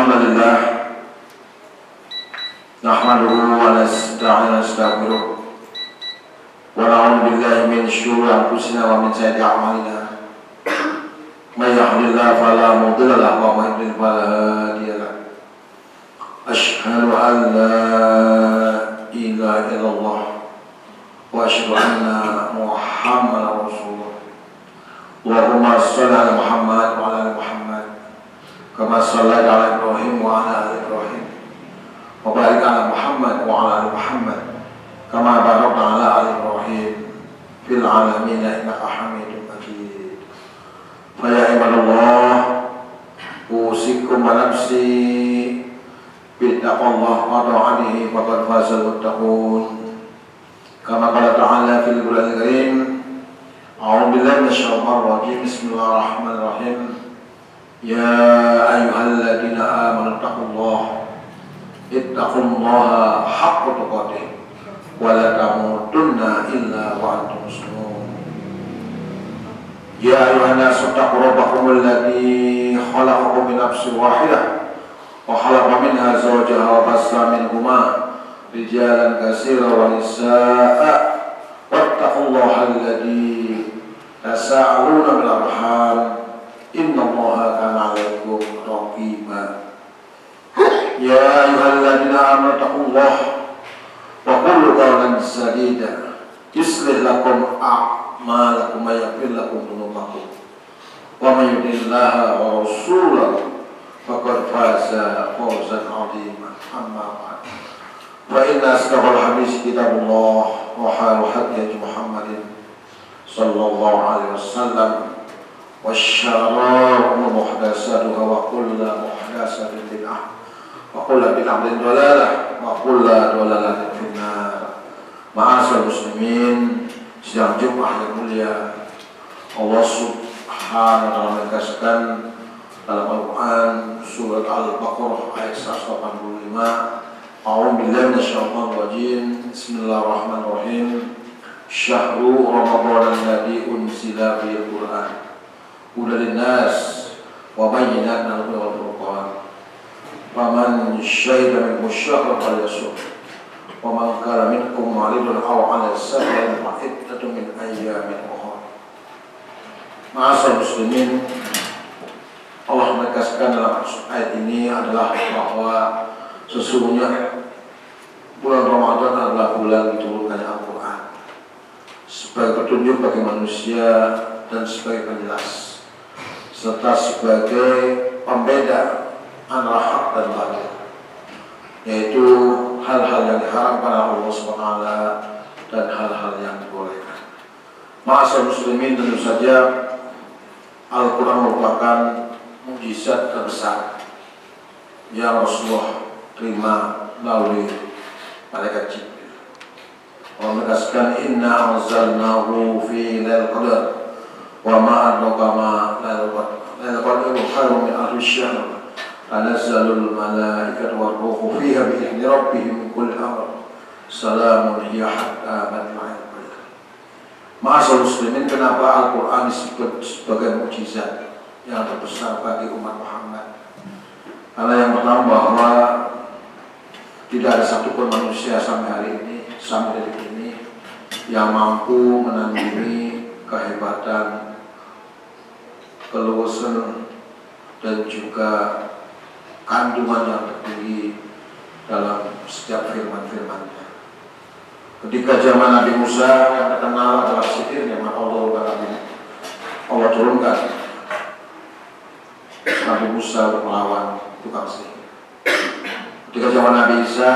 Alhamdulillah nahmaduhu wa nasta'inu wa nastaghfiruh wa na'udzu billahi min syururi anfusina wa min sayyiati a'malina may yahdihillahu fala mudilla lahu wa may yudlil fala hadiya lahu asyhadu an la ilaha illallah wa asyhadu anna Muhammadar rasulullah. Allahumma shalli ala Muhammad wa ala ali Muhammad kama shallaita ala Ibrahim wa ala ali Ibrahim wa barik ala Muhammad wa ala ali Muhammad kama barakta ala ali Ibrahim fil alamin innaka Hamidum Majid. Fa ya ibadallah usikum wa nafsi bittaqwallah wa ta'atihi faqad fazal muttaqun. Kama qala ta'ala fil Qur'anil Karim, a'udzu billahi minasyaitonir rajim. Bismillahirrahmanirrahim. Ya ayyuhalladzina amanu ittaqullaha haqqa tuqatih wa la tamutunna illa wa antum muslimun. Ya ayyuhan nasu ittaqu rabbakumul ladzi khalaqakum min nafsin wahidah wa khalaqa minha zawjaha wa bassa minhuma rijalan katsiran wa nisaa'a wattaqullaha alladzi tasaaluna bil arham innallaha kana 'alaikum raqiba. Ya ayyuhalladzina amanu taqullaha wa qulu qawlan sadida yuslih lakum a'malakum wa yaghfir lakum dhunubakum wa may yuti'illaha wa rasulahu faqad faza fawzan 'azima. Amma ba'd. Wa inna asdaqal hadits kitabullah wa khairul hadi Muhammadin sallallahu alaihi wasallam wa syarrul umur muhdatsatuha wa kullu muhdatsatin bid'ah wa kullu bid'atin dhalalah wa kullu dhalalatin finnar. Ma'asyiral muslimin, sidang Jumat yang mulia, Allah Subhanahu wa taala menegaskan dalam Al-Qur'an surat Al-Baqarah ayat 185, a'udzu billahi minasyaitonir rajim. Bismillahirrahmanirrahim. Syahrul Ramadan alladzi unzila fihil Qur'an hudan linnas wa bayyinatin minal huda wal furqan. Faman syahida minkum syahra falyasum wa man kana minkum maridun aw 'ala safarin fa iddatun min ayyamin ukhra. Ma'asyiral muslimin, Allah menegaskan dalam ayat ini adalah bahwa sesungguhnya bulan Ramadan adalah bulan diturunkannya Al-Quran sebagai petunjuk bagi manusia dan sebagai penjelas serta sebagai pembeda antara hak dan batil, yaitu hal-hal yang diharamkan oleh Allah SWT dan hal-hal yang dibolehkan. Ma'asyiral muslimin, tentu saja Al-Quran merupakan mukjizat terbesar yang Rasulullah terima melalui malaikat Jibril. Allah menegaskan inna anzalnahu fi lailatul qadar wa ma adraka ma lailatul qadar khairun min alfi syahr tanazzalul malaikatu war ruhu fiha bi idzni rabbihim min kulli amr salamun hiya hatta matla'il fajr. Ma'asyiral muslimin, kenapa Al-Quran disebut sebagai mukjizat yang terbesar bagi umat Muhammad? Karena yang pertama bahwa tidak ada satupun manusia sampai hari ini, sampai detik ini, yang mampu menandingi kehebatan, keluasan dan juga kandungan yang tertinggi dalam setiap firman-firmannya. Ketika zaman Nabi Musa yang terkenal adalah sihir yang Allah turunkan Nabi Musa melawan tukang sihir. Ketika zaman Nabi Isa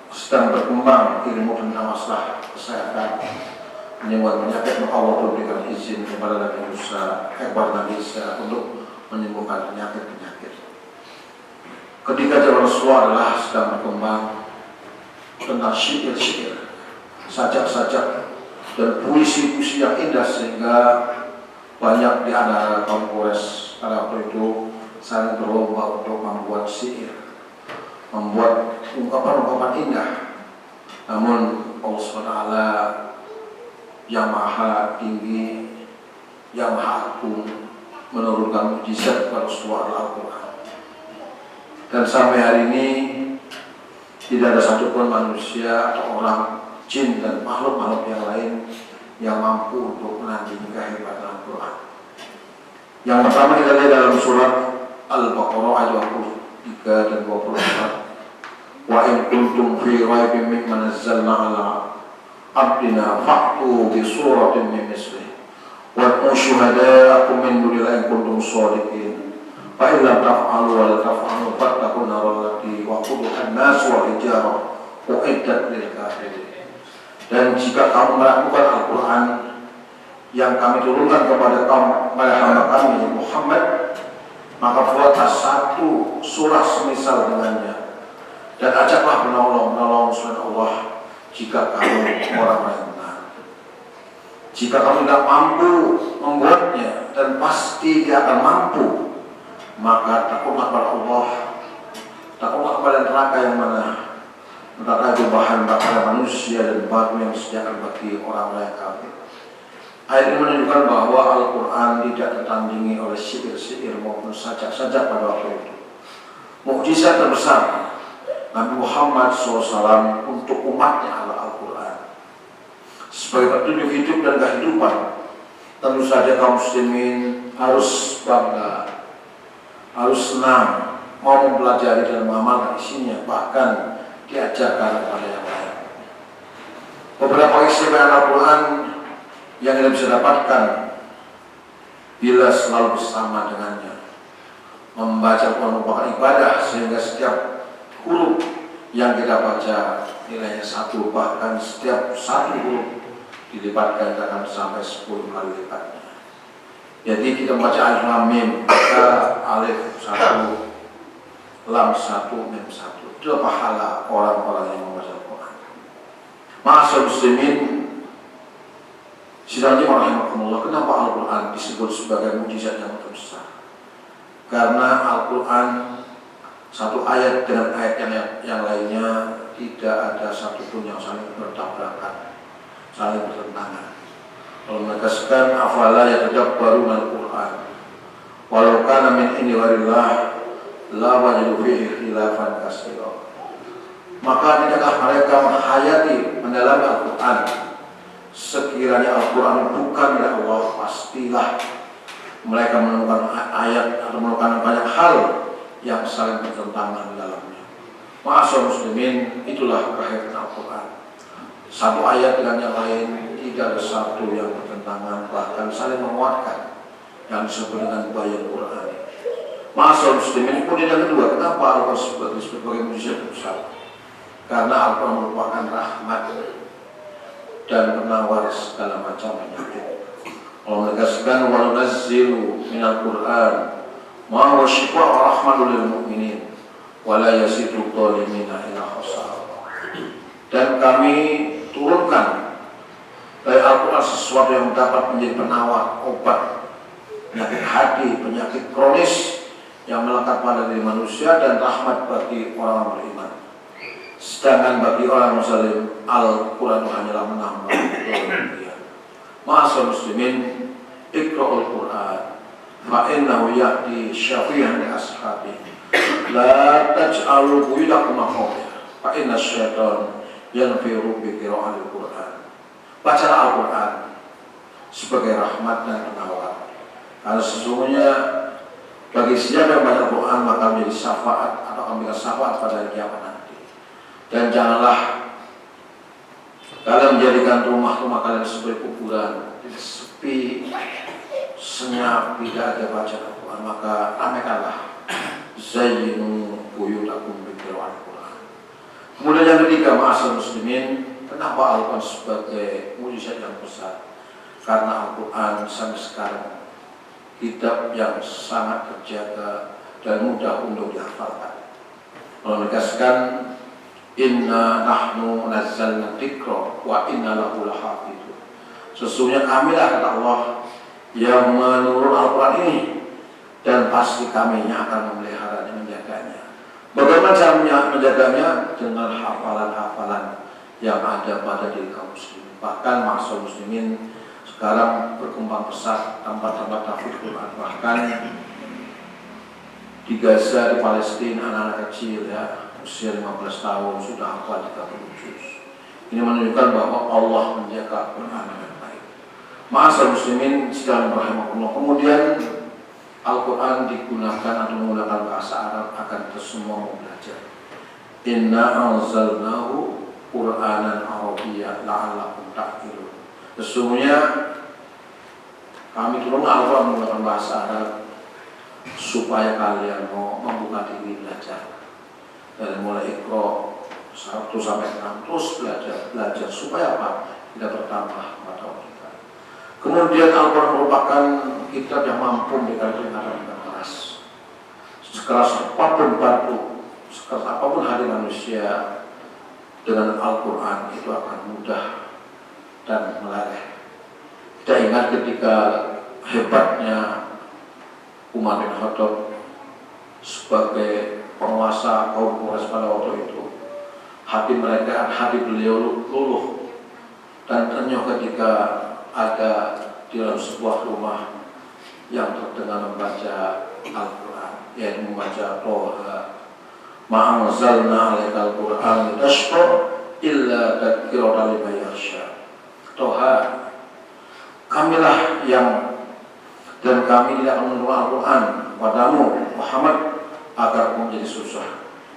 sedang berkembang ilmu tentang masalah kesehatan, menyembuhkan penyakit, maka Allah memberikan izin kepada Nabi Isa untuk menyembuhkan penyakit-penyakit. Ketika zaman Rasulullah adalah sedang berkembang tentang syair-syair, sajak-sajak dan puisi-puisi yang indah, sehingga banyak di antara kaum Quraisy pada waktu itu saling berlomba untuk membuat syair, membuat ungkapan-ungkapan indah. Namun Allah SWT yang maha tinggi, yang maha agung menurunkan mukjizat kepada Rasulullah Al-Quran. Dan sampai hari ini tidak ada satupun manusia atau orang, jin dan makhluk-makhluk yang lain yang mampu untuk menandingi kehebatan Al-Quran. Yang pertama kita lihat dalam surat Al-Baqarah ayat 23 dan 24. Wa in kuntum fi raibin mimma nazzalna ala abdina fa'tu bi suratin min mislihi wa syuhada'akum min dunillahi in kuntum shadiqin. Fa in lam taf'alu wa la taf'alu fattaqun nar allati waquduha an-nas wal hijarah uiddat lil kafirin. Dan jika kamu melakukan Al-Quran yang kami turunkan kepada hamba kami Muhammad, maka buatlah satu surah semisal dengannya dan ajaklah menolong selain Allah jika kamu orang yang benar. Jika kamu tidak mampu membuatnya dan pasti dia akan mampu, maka takutlah kepada Allah, takutlah kepada neraka yang mana neraka itu bahan bakar manusia dan batu yang disediakan bagi orang-orang yang kafir. Ayat ini menunjukkan bahwa Al-Quran tidak tertandingi oleh sihir-sihir maupun sajak-sajak pada waktu itu. Mukjizat terbesar Nabi Muhammad SAW untuk umatnya adalah Al-Quran. Sebagai petunjuk hidup dan kehidupan, tentu saja kaum muslimin harus bangga, harus senang, mau mempelajari dan mengamalkan isinya, bahkan diajarkan kepada yang lain. Beberapa keistimewaan Al-Quran yang kita bisa dapatkan bila selalu bersama dengannya. Membaca Al-Quran merupakan ibadah, sehingga setiap huruf yang kita baca nilainya 1, bahkan setiap 1 huruf dilipatkan akan sampai 10 kali lipatnya. Jadi kita membaca alif lam mim, maka alif 1, lam 1, mim 1. Itu pahala orang-orang yang membaca Al-Quran. Ma'asyiral muslimin, sidangnya rahimahumullah, kenapa Al-Quran disebut sebagai mukjizat yang terbesar? Karena Al-Quran satu ayat dengan ayat yang lainnya tidak ada satupun yang saling bertabrakan, saling bertentangan. Kalau menegaskan afala yatadabbaruna Al-Quran walau kana min indi gharillah la wajadu fihi khilafan katsira. Maka tidakkah mereka menghayati mendalami Al-Quran? Sekiranya Al-Quran bukan dari Allah, pastilah mereka menemukan ayat atau menemukan banyak hal yang saling bertentangan di dalamnya. Ma'asyiral muslimin, itulah kehebatan Al-Quran. Satu ayat dengan yang lain tidak ada satu yang bertentangan, bahkan saling menguatkan, yang disebut dengan bayan Quran. Ma'asyiral muslimin, kemudian yang kedua, kenapa Al-Quran disebut sebagai mukjizat besar? Karena Al-Quran merupakan rahmat dan penawar segala macam penyakit. Allah menegaskan wa nunazzilu minal Qur'an ma huwa shifaa'un wa rahmatun lil mu'minin wa la yazidu adh-dhalimina illa khasara. Dan kami turunkan dari Al-Quran sesuatu yang dapat menjadi penawar, obat penyakit hati, penyakit kronis yang melekat pada diri manusia, dan rahmat bagi orang beriman. Sedangkan bagi orang muslim, Al-Quran hanyalah menambah kebenaran. Ma'asyiral muslimin, iqra'ul Quran fa innahu ya'ti syafi'an li ashabihi la taj'alu buyutakum maqabir fa inna syaitan yanfiru bi qira'atil Quran. Bacalah Al-Quran sebagai rahmat dan penawar, karena sesungguhnya bagi siapa yang baca Al-Quran maka menjadi syafaat atau akan menjadi syafaat pada hari kiamat nanti. Dan janganlah kalian menjadikan rumah-rumah kalian sebagai kuburan, sepi, senyap, tidak ada bacaan Al-Quran, maka ramaikanlah zayyinu buyutakum bi qira'atil Quran. Kemudian yang ketiga, ma'asyiral muslimin, kenapa Al-Quran sebagai mukjizat yang besar? Karena Al-Quran sampai sekarang kitab yang sangat terjaga dan mudah untuk dihafalkan. Allah menegaskan inna nahnu nazzalna dzikra wa inna lahu lahafizun. Sesungguhnya kamilah, kata Allah, yang menurun Al-Quran ini, dan pasti kami yang akan memeliharanya, menjaganya. Bagaimana cara menjaganya? Dengan hafalan-hafalan yang ada pada diri kaum muslimin. Bahkan ma'asyiral muslimin, sekarang berkembang pesat tempat-tempat tahfidz Quran. Bahkan di Gaza, di Palestina, anak-anak kecil ya, usia 15 tahun sudah hafal 30 juz. Ini menunjukkan bahwa Allah menjaga Quran dengan baik. Ma'asal muslimin sedang rahimahullah. Kemudian Al-Quran digunakan atau menggunakan bahasa Arab akan kita semua mau belajar. Inna anzalnahu Qur'anan Arabiyyan la'allakum ta'qilun. Sesungguhnya kami turun Al-Quran menggunakan bahasa Arab supaya kalian mau membuka diri belajar. Dari mulai Iqra 1 sampai 6 terus belajar supaya apa? Kita bertambah pengetahuan kita. Kemudian Al-Quran merupakan kitab yang mampu memberikan peringatan dengan keras. Sekeras apapun batu, sekeras apapun hati manusia, dengan Al-Quran itu akan mudah dan meleleh. Kita ingat ketika hebatnya Umar bin Khattab sebagai penguasa kaum Quraisy pada waktu itu, hati beliau luluh dan ternyuh ketika ada di dalam sebuah rumah yang terdengar membaca Al-Quran, yaitu membaca Toha. Ma anzalna 'alaikal Qur'ana litashqa illa tadhkiratan liman yakhsha. Toha, kamilah yang dan kami tidak menurunkan Al-Quran padamu Muhammad agar menjadi susah,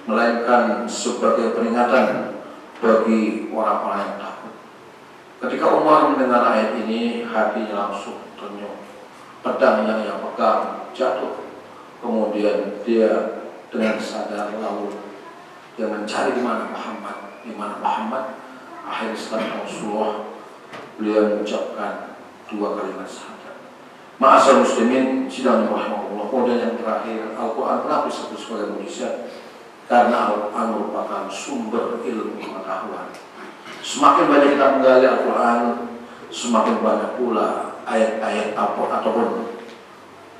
melainkan sebagai peringatan bagi orang-orang yang takut. Ketika Umar mendengar ayat ini, hatinya langsung ternyuh. Pedang yang ia pegang jatuh. Kemudian dia dengan sadar lalu dia mencari di mana Muhammad. Akhirnya setelah Rasulullah, beliau mengucapkan 2 kalimat syahadat. Ma'asal muslimin sidang rahimahullah. Kemudian yang terakhir, Al-Quran kenapa disebut sebagai mukjizat? Karena Al-Quran merupakan sumber ilmu pengetahuan. Semakin banyak kita menggali Al-Quran, semakin banyak pula ayat-ayat ataupun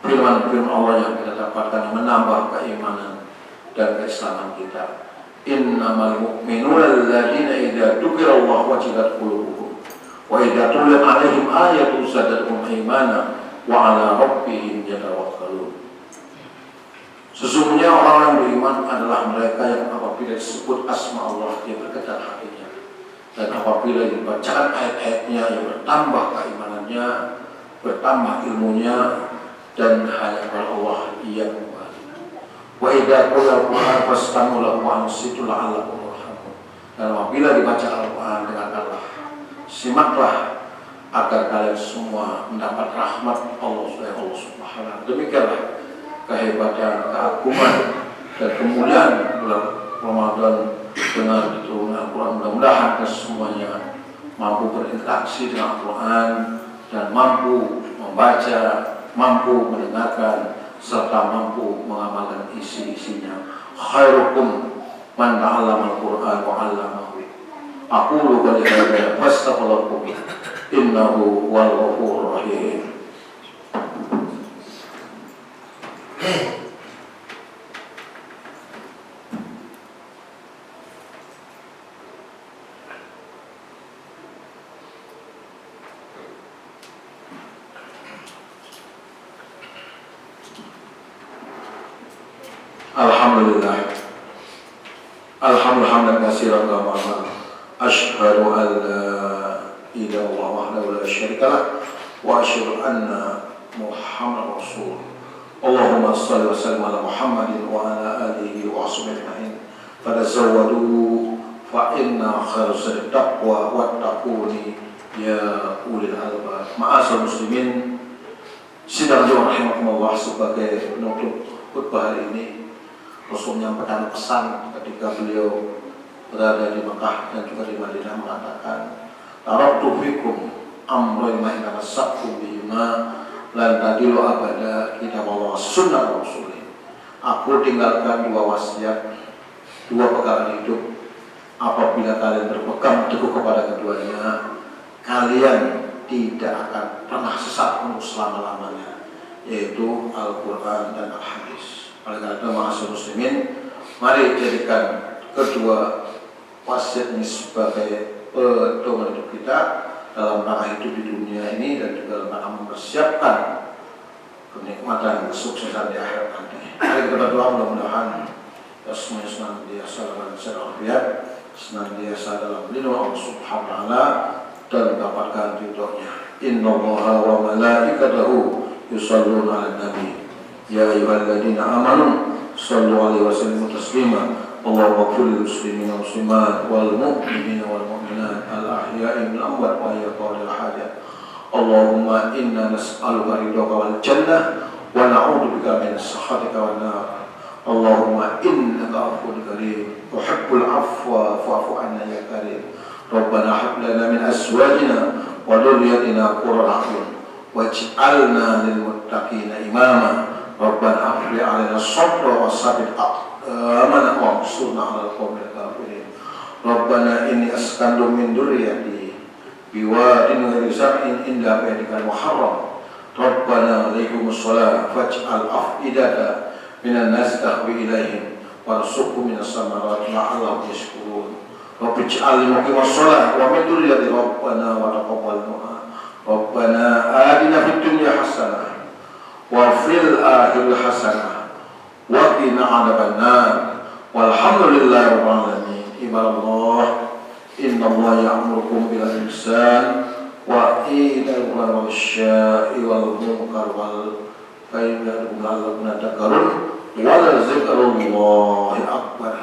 firman-firman Allah yang kita dapatkan yang menambah keimanan dan keislaman kita. Innamal mu'minuna alladziina idza dzukirallahu wajilat qulubuhum wa idza tuliyat 'alaihim ayatun zadatuhum imanan wa 'ala rabbihim yatawakkalun. Sesungguhnya orang yang beriman adalah mereka yang apabila disebut asma Allah dia bergetar hatinya, dan apabila dibacakan ayat-ayatnya yang bertambah keimanannya, bertambah ilmunya, dan hanya kepada Allah ia kembali. Wa idza quri'al Qur'an fastami'u lahu wa ansitu la'allakum turhamun. Dan apabila dibaca Al-Quran, dengarkanlah, simaklah agar kalian semua mendapat rahmat Allah Subhanahu wa taala. Demikianlah kehebatan, keagungan dan kemuliaan bulan Ramadan dengan diturunkan Al-Quran. Mudah-mudahan kita semuanya mampu berinteraksi dengan Al-Quran dan mampu membaca, mampu mendengarkan, serta mampu mengamalkan isi-isinya. Khairukum man ta'allama al-Qur'an wa 'allamahu. Aqulu qawli hadza fastaghfirullakum innahu huwal ghafurur rahim. Alhamdulillah. Alhamdulillah katsiran wa asyhadu an la ilaha illallah wahdahu la syarika lah wa asyhadu anna Muhammadar Rasul. Allahumma shalli wa sallim ala Muhammadin wa ala alihi wa sahbihi ajma'in. Fatazawwadu fa inna khairaz taqwa wattaquni ya ulil albab. Ma'asal muslimin sidang rahimakumullah, sebagai penutup khutbah hari ini Rasul menyampaikan pesan ketika beliau berada di Mekah dan juga di Madinah, mengatakan taraktu fikum amrayn ma in tamassaktum bihima lan tadilu abada kitab Allah sunnah Rasul. Aku tinggalkan 2 wasiat, 2 perkara hidup. Apabila kalian berpegang teguh kepada keduanya, kalian tidak akan pernah sesat untuk selama-lamanya, yaitu Al-Quran dan Al-Hadis. Oleh karena itu, ma'asyiral muslimin, mari jadikan kedua wasiat ini sebagai pedoman hidup kita dalam rangka hidup di dunia ini dan juga dalam rangka mempersiapkan kenikmatan, kesuksesan di akhirat nanti. Mari kita berdoa, mudah-mudahan kita semuanya senantiasa dalam sehat, senantiasa dalam lindungan Allah Subhanahu wa taala dan mendapatkan ridhonya. Innallaha wa malaikatahu yusholluna 'alan nabi. Ya ayyuhalladzina amanu shallu 'alaihi wa sallimu taslima. Allahumma ighfir lil muslimina wal muslimat wal mu'minina wal mu'minat al ahya'i minal amwat wa qadil hajat. Allahumma inna nas'aluka ridhaka wal jannah wa na'udzubika min sakhatika wan nar. Allahumma innaka 'afuwwun karim tuhibbul 'afwa fa'fu 'anna ya karim. Rabbana hab lana min azwajina wa dhurriyyatina qurrata a'yun waj'alna lil muttaqina imama. Rabbana afrigh 'alaina as-sabra wa tsabbit aqdamana wansurna 'alal qawmil kafirin. Rabbana inni askantu min dhurriyyati biwadin ghairi zar'in inda baitikal muharram. Rabbana 'alaikumus shalah faj'al af'idata minan nasi tahwi ilaihim warzuqhum minas samarati la'allahum yashkurun. Rabbi ij'alni muqimas shalah wa min dhurriyyati rabbana wa taqabbal du'a. Rabbana atina fid dunya hasanah wa fil akhirati hasanah wa qina 'adzabannar. Walhamdulillahi rabbil alamin. Ibadallah, innallaha ya'murukum bil ihsan wa ita'i dzil qurbi wal munkar wal baghi ya'idhukum la'allakum tadhakkarun. Wa la dzikrullahi akbar.